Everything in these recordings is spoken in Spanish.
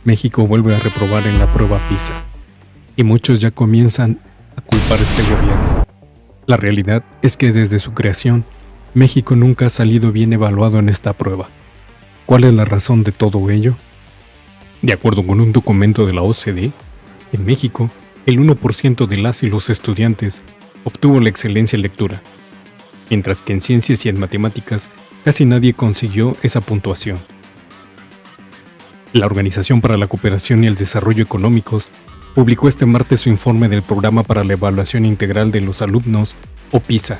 México vuelve a reprobar en la prueba PISA, y muchos ya comienzan a culpar a este gobierno. La realidad es que desde su creación, México nunca ha salido bien evaluado en esta prueba. ¿Cuál es la razón de todo ello? De acuerdo con un documento de la OCDE, en México, el 1% de las y los estudiantes obtuvo la excelencia en lectura, mientras que en ciencias y en matemáticas casi nadie consiguió esa puntuación. La Organización para la Cooperación y el Desarrollo Económicos publicó este martes su informe del Programa para la Evaluación Integral de los Alumnos, o PISA,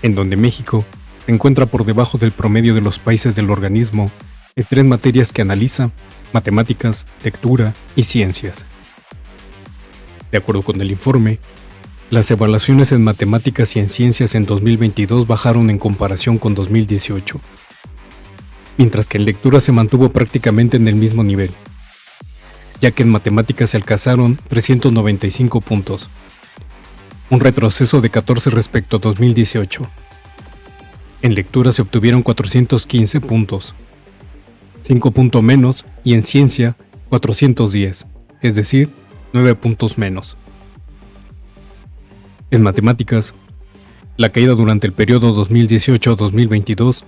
en donde México se encuentra por debajo del promedio de los países del organismo en 3 materias que analiza: matemáticas, lectura y ciencias. De acuerdo con el informe, las evaluaciones en matemáticas y en ciencias en 2022 bajaron en comparación con 2018, mientras que en lectura se mantuvo prácticamente en el mismo nivel, ya que en matemáticas se alcanzaron 395 puntos, un retroceso de 14 respecto a 2018. En lectura se obtuvieron 415 puntos, 5 puntos menos, y en ciencia 410, es decir, 9 puntos menos. En matemáticas, la caída durante el periodo 2018-2022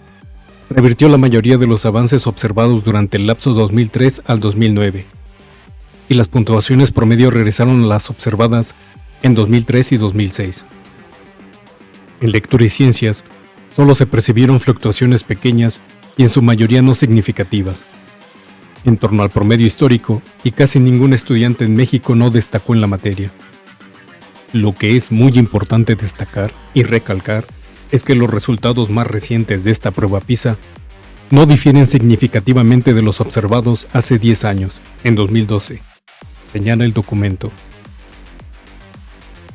revirtió la mayoría de los avances observados durante el lapso 2003 al 2009, y las puntuaciones promedio regresaron a las observadas en 2003 y 2006. En lectura y ciencias, solo se percibieron fluctuaciones pequeñas y en su mayoría no significativas, en torno al promedio histórico, y casi ningún estudiante en México no destacó en la materia. Lo que es muy importante destacar y recalcar es que los resultados más recientes de esta prueba PISA no difieren significativamente de los observados hace 10 años, en 2012, señala el documento.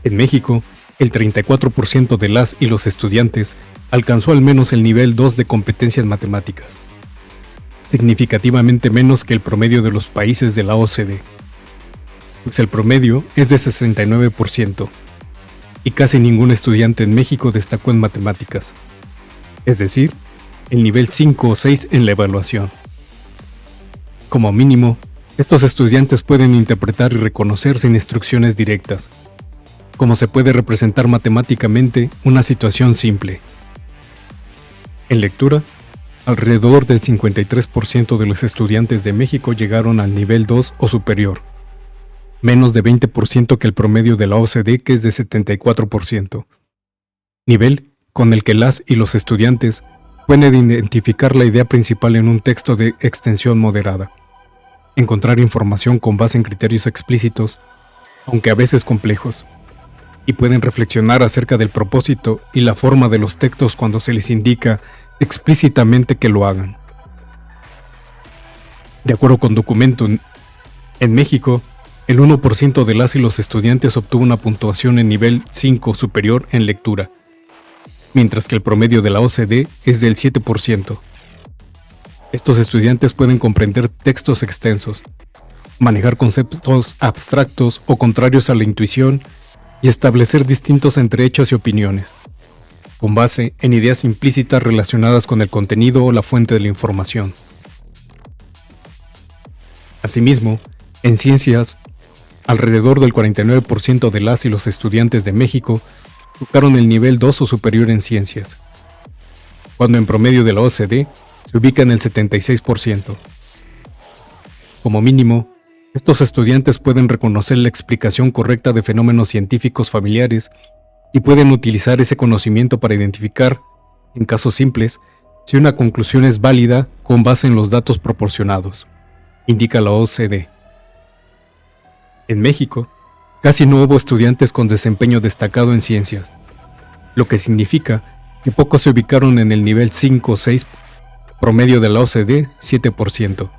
En México, el 34% de las y los estudiantes alcanzó al menos el nivel 2 de competencias matemáticas, significativamente menos que el promedio de los países de la OCDE, pues el promedio es de 69%, y casi ningún estudiante en México destacó en matemáticas, es decir, el nivel 5 o 6 en la evaluación. Como mínimo, estos estudiantes pueden interpretar y reconocer sin instrucciones directas cómo se puede representar matemáticamente una situación simple. En lectura, alrededor del 53% de los estudiantes de México llegaron al nivel 2 o superior, menos de 20% que el promedio de la OCDE, que es de 74%, nivel con el que las y los estudiantes pueden identificar la idea principal en un texto de extensión moderada, encontrar información con base en criterios explícitos, aunque a veces complejos, y pueden reflexionar acerca del propósito y la forma de los textos cuando se les indica explícitamente que lo hagan. De acuerdo con documento, en México, el 1% de las y los estudiantes obtuvo una puntuación en nivel 5 superior en lectura, mientras que el promedio de la OCDE es del 7%. Estos estudiantes pueden comprender textos extensos, manejar conceptos abstractos o contrarios a la intuición y establecer distintos entre hechos y opiniones, con base en ideas implícitas relacionadas con el contenido o la fuente de la información. Asimismo, en ciencias, alrededor del 49% de las y los estudiantes de México tocaron el nivel 2 o superior en ciencias, cuando en promedio de la OCDE se ubica en el 76%. Como mínimo, estos estudiantes pueden reconocer la explicación correcta de fenómenos científicos familiares y pueden utilizar ese conocimiento para identificar, en casos simples, si una conclusión es válida con base en los datos proporcionados, indica la OCDE. En México, casi no hubo estudiantes con desempeño destacado en ciencias, lo que significa que pocos se ubicaron en el nivel 5 o 6, promedio de la OCDE 7%.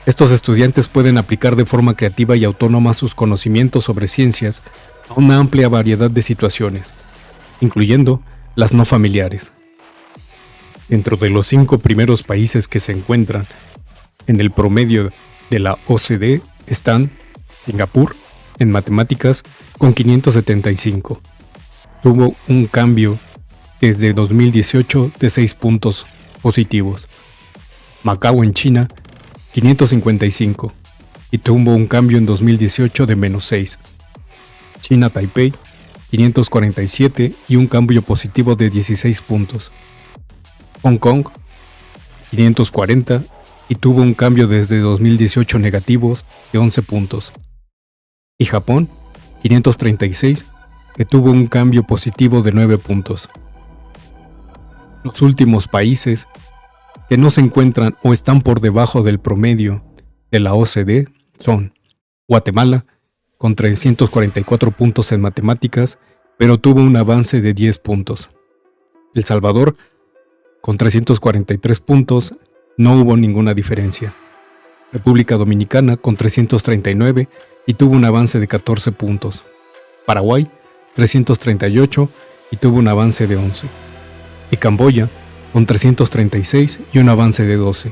Estos estudiantes pueden aplicar de forma creativa y autónoma sus conocimientos sobre ciencias a una amplia variedad de situaciones, incluyendo las no familiares. Dentro de los 5 primeros países que se encuentran en el promedio de la OCDE están Singapur, en matemáticas, con 575. Tuvo un cambio desde 2018 de 6 puntos positivos. Macao, en China, 555 y tuvo un cambio en 2018 de -6. China Taipei 547 y un cambio positivo de 16 puntos. Hong Kong 540 y tuvo un cambio desde 2018 negativos de 11 puntos. Y Japón 536 que tuvo un cambio positivo de 9 puntos. Los últimos países que no se encuentran o están por debajo del promedio de la OCDE son Guatemala, con 344 puntos en matemáticas, pero tuvo un avance de 10 puntos. El Salvador, con 343 puntos, no hubo ninguna diferencia. República Dominicana, con 339 y tuvo un avance de 14 puntos. Paraguay, 338 y tuvo un avance de 11. Y Camboya, con 336 y un avance de 12.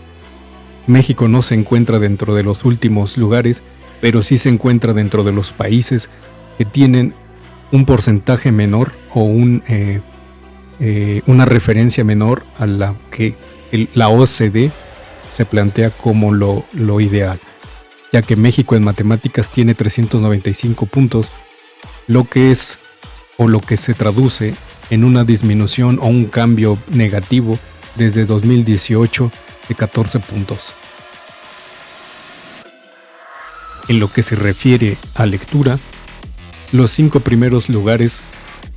México no se encuentra dentro de los últimos lugares, pero sí se encuentra dentro de los países que tienen un porcentaje menor o una referencia menor a la que la OCDE se plantea como lo ideal, ya que México en matemáticas tiene 395 puntos, lo que es o lo que se traduce en una disminución o un cambio negativo desde 2018 de 14 puntos. En lo que se refiere a lectura, los 5 primeros lugares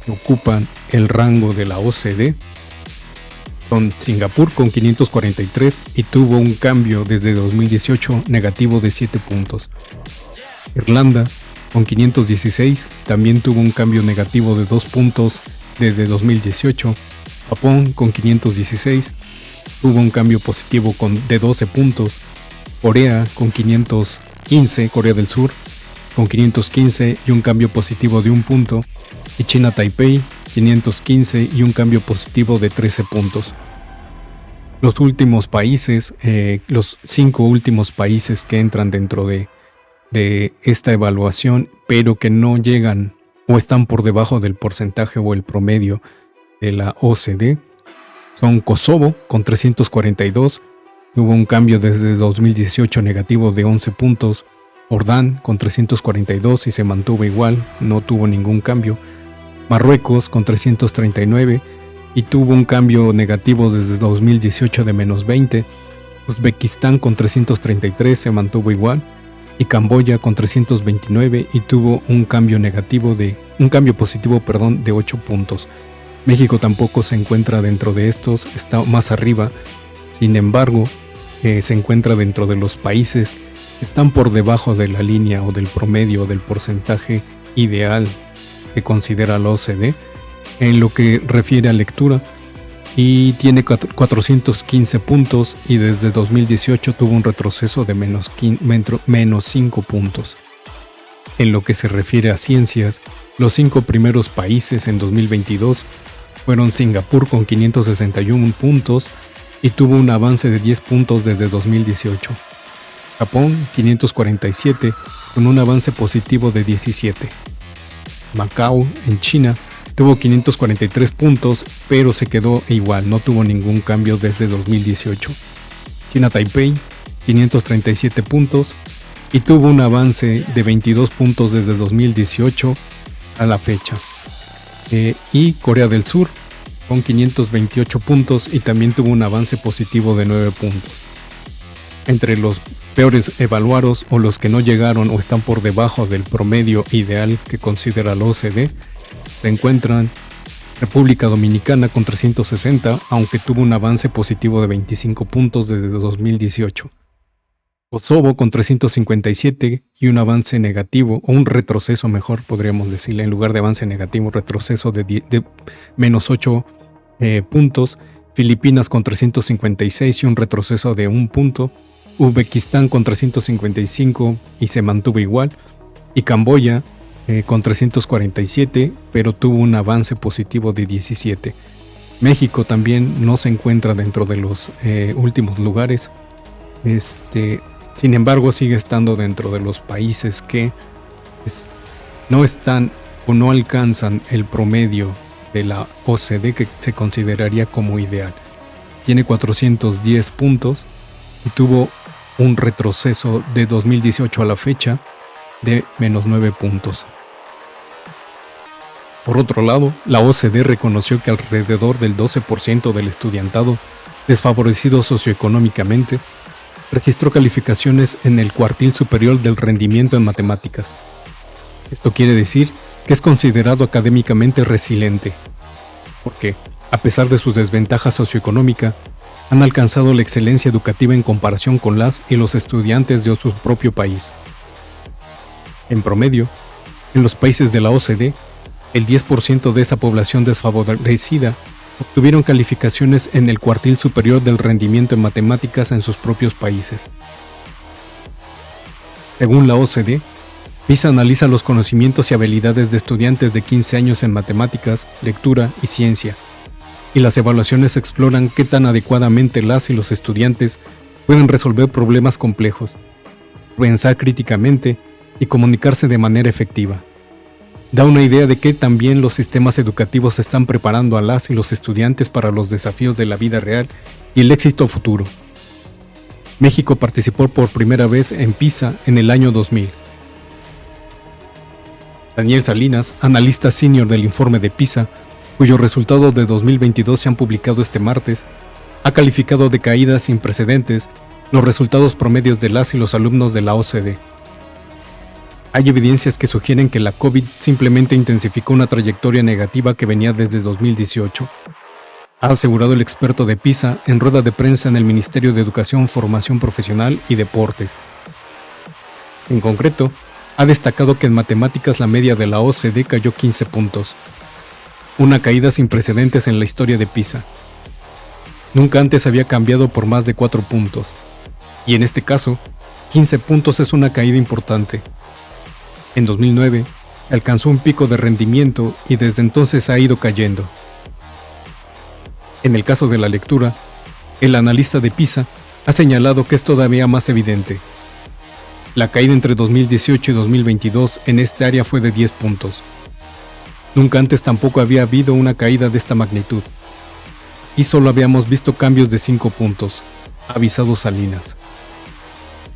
que ocupan el rango de la OCDE son Singapur con 543 y tuvo un cambio desde 2018 negativo de 7 puntos. Irlanda con 516 también tuvo un cambio negativo de 2 puntos desde 2018. Japón con 516 tuvo un cambio positivo de 12 puntos. Corea con 515, Corea del Sur con 515 y un cambio positivo de 1 punto. Y China Taipei 515 y un cambio positivo de 13 puntos. Los últimos países, los 5 últimos países que entran dentro de esta evaluación, pero que no llegan o están por debajo del porcentaje o el promedio de la OCDE, son Kosovo con 342, tuvo un cambio desde 2018 negativo de 11 puntos. Jordán con 342 y se mantuvo igual, no tuvo ningún cambio. Marruecos con 339 y tuvo un cambio negativo desde 2018 de -20. Uzbekistán con 333 se mantuvo igual. Y Camboya con 329 y tuvo un cambio positivo de 8 puntos. México tampoco se encuentra dentro de estos, está más arriba. Sin embargo, se encuentra dentro de los países que están por debajo de la línea o del promedio del porcentaje ideal que considera la OCDE en lo que refiere a lectura, y tiene 415 puntos y desde 2018 tuvo un retroceso de menos 5 puntos. En lo que se refiere a ciencias, los 5 primeros países en 2022 fueron Singapur con 561 puntos y tuvo un avance de 10 puntos desde 2018. Japón 547 con un avance positivo de 17. Macao en China tuvo 543 puntos, pero se quedó igual, no tuvo ningún cambio desde 2018. China Taipei, 537 puntos, y tuvo un avance de 22 puntos desde 2018 a la fecha. Y Corea del Sur, con 528 puntos, y también tuvo un avance positivo de 9 puntos. Entre los peores evaluados o los que no llegaron o están por debajo del promedio ideal que considera la OCDE, se encuentran República Dominicana con 360, aunque tuvo un avance positivo de 25 puntos desde 2018. Kosovo con 357 y un avance negativo, o un retroceso mejor podríamos decirle, en lugar de avance negativo, retroceso de menos 8 puntos. Filipinas con 356 y un retroceso de 1 punto. Uzbekistán con 355 y se mantuvo igual. Y Camboya con 347, pero tuvo un avance positivo de 17. México también no se encuentra dentro de los últimos lugares. Sin embargo, sigue estando dentro de los países que no están o no alcanzan el promedio de la OCDE que se consideraría como ideal. Tiene 410 puntos y tuvo un retroceso de 2018 a la fecha de menos 9 puntos. Por otro lado, la OCDE reconoció que alrededor del 12% del estudiantado desfavorecido socioeconómicamente registró calificaciones en el cuartil superior del rendimiento en matemáticas. Esto quiere decir que es considerado académicamente resiliente, porque, a pesar de su desventaja socioeconómica, han alcanzado la excelencia educativa en comparación con las y los estudiantes de su propio país. En promedio, en los países de la OCDE, el 10% de esa población desfavorecida obtuvieron calificaciones en el cuartil superior del rendimiento en matemáticas en sus propios países. Según la OCDE, PISA analiza los conocimientos y habilidades de estudiantes de 15 años en matemáticas, lectura y ciencia, y las evaluaciones exploran qué tan adecuadamente las y los estudiantes pueden resolver problemas complejos, pensar críticamente y comunicarse de manera efectiva. Da una idea de que también los sistemas educativos están preparando a las y los estudiantes para los desafíos de la vida real y el éxito futuro. México participó por primera vez en PISA en el año 2000. Daniel Salinas, analista senior del informe de PISA, cuyos resultados de 2022 se han publicado este martes, ha calificado de caídas sin precedentes los resultados promedios de las y los alumnos de la OCDE. Hay evidencias que sugieren que la COVID simplemente intensificó una trayectoria negativa que venía desde 2018, ha asegurado el experto de PISA en rueda de prensa en el Ministerio de Educación, Formación Profesional y Deportes. En concreto, ha destacado que en matemáticas la media de la OCDE cayó 15 puntos, una caída sin precedentes en la historia de PISA. Nunca antes había cambiado por más de 4 puntos, y en este caso, 15 puntos es una caída importante. En 2009, se alcanzó un pico de rendimiento y desde entonces ha ido cayendo. En el caso de la lectura, el analista de PISA ha señalado que es todavía más evidente. La caída entre 2018 y 2022 en esta área fue de 10 puntos. Nunca antes tampoco había habido una caída de esta magnitud. Y solo habíamos visto cambios de 5 puntos, ha avisado Salinas.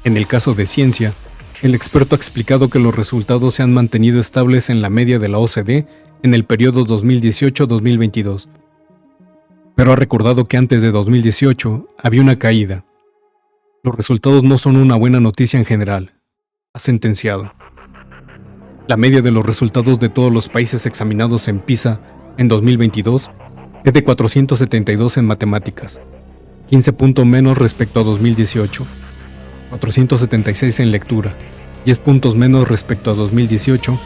En el caso de ciencia, el experto ha explicado que los resultados se han mantenido estables en la media de la OCDE en el periodo 2018-2022. Pero ha recordado que antes de 2018 había una caída. Los resultados no son una buena noticia en general, ha sentenciado. La media de los resultados de todos los países examinados en PISA en 2022 es de 472 en matemáticas, 15 puntos menos respecto a 2018. 476 en lectura, 10 puntos menos respecto a 2018,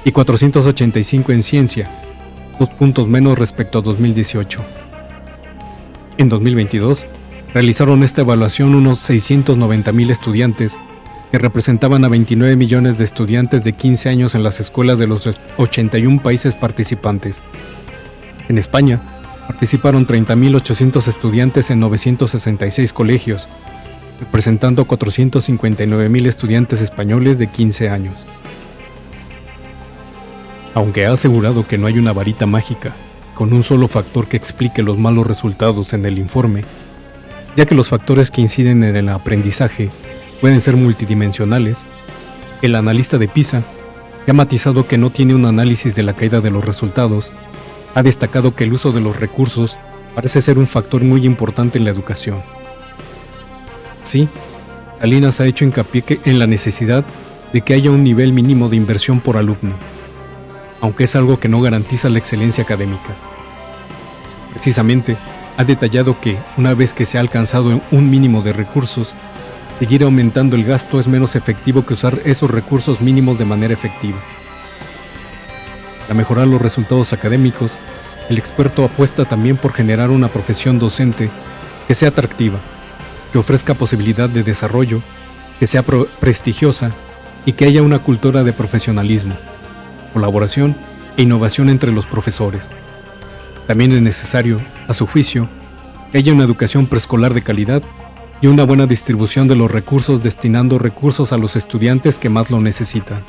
y 485 en ciencia, 2 puntos menos respecto a 2018. En 2022, realizaron esta evaluación unos 690,000 estudiantes, que representaban a 29 millones de estudiantes de 15 años en las escuelas de los 81 países participantes. En España, participaron 30.800 estudiantes en 966 colegios, representando a 459,000 estudiantes españoles de 15 años. Aunque ha asegurado que no hay una varita mágica, con un solo factor que explique los malos resultados en el informe, ya que los factores que inciden en el aprendizaje pueden ser multidimensionales, el analista de PISA, que ha matizado que no tiene un análisis de la caída de los resultados, ha destacado que el uso de los recursos parece ser un factor muy importante en la educación. Sí, Salinas ha hecho hincapié en la necesidad de que haya un nivel mínimo de inversión por alumno, aunque es algo que no garantiza la excelencia académica. Precisamente, ha detallado que, una vez que se ha alcanzado un mínimo de recursos, seguir aumentando el gasto es menos efectivo que usar esos recursos mínimos de manera efectiva. Para mejorar los resultados académicos, el experto apuesta también por generar una profesión docente que sea atractiva, que ofrezca posibilidad de desarrollo, que sea prestigiosa y que haya una cultura de profesionalismo, colaboración e innovación entre los profesores. También es necesario, a su juicio, que haya una educación preescolar de calidad y una buena distribución de los recursos destinando recursos a los estudiantes que más lo necesitan.